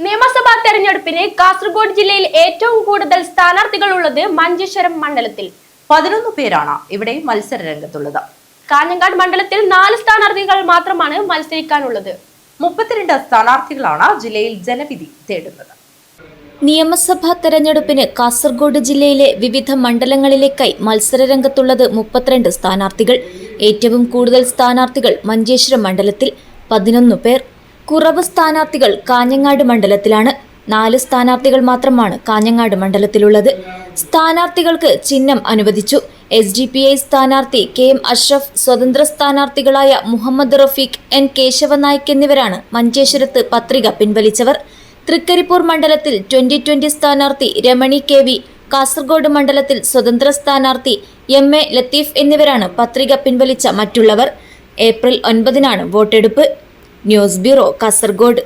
നിയമസഭാ തെരഞ്ഞെടുപ്പിന് കാസർഗോഡ് ജില്ലയിൽ ഏറ്റവും കൂടുതൽ സ്ഥാനാർത്ഥികൾ ഉള്ളത് മഞ്ചേശ്വരം മണ്ഡലത്തിൽ 11 പേരാണ് ഇവിടെ മത്സര രംഗത്തുള്ളത്. കാഞ്ഞങ്ങാട് മണ്ഡലത്തിൽ 4 സ്ഥാനാർത്ഥികൾ മാത്രമാണ് മത്സരിക്കാനുള്ളത്. 32 സ്ഥാനാർത്ഥികളാണ് ജില്ലയിൽ ജനവിധി തേടുന്നത്. നിയമസഭാ തെരഞ്ഞെടുപ്പിന് കാസർഗോഡ് ജില്ലയിലെ വിവിധ മണ്ഡലങ്ങളിലേക്കായി മത്സരരംഗത്തുള്ളത് 32 സ്ഥാനാർത്ഥികൾ. ഏറ്റവും കൂടുതൽ സ്ഥാനാർത്ഥികൾ മഞ്ചേശ്വരം മണ്ഡലത്തിൽ 11 പേർ. കുറവ് സ്ഥാനാർത്ഥികൾ കാഞ്ഞങ്ങാട് മണ്ഡലത്തിലാണ്. 4 സ്ഥാനാർത്ഥികൾ മാത്രമാണ് കാഞ്ഞങ്ങാട് മണ്ഡലത്തിലുള്ളത്. സ്ഥാനാർത്ഥികൾക്ക് ചിഹ്നം അനുവദിച്ചു. SDPI സ്ഥാനാർത്ഥി KM അഷ്റഫ്, സ്വതന്ത്ര സ്ഥാനാർത്ഥികളായ മുഹമ്മദ് റഫീഖ്, N കേശവനായിക് എന്നിവരാണ് മഞ്ചേശ്വരത്ത് പത്രിക പിൻവലിച്ചവർ. തൃക്കരിപ്പൂർ മണ്ഡലത്തിൽ 2020 സ്ഥാനാർത്ഥി രമണി KV, കാസർഗോഡ് മണ്ഡലത്തിൽ സ്വതന്ത്ര സ്ഥാനാർത്ഥി MA ലത്തീഫ് എന്നിവരാണ് പത്രിക പിൻവലിച്ച മറ്റുള്ളവർ. ഏപ്രിൽ 9-നാണ് വോട്ടെടുപ്പ്. News bureau, Kasaragod.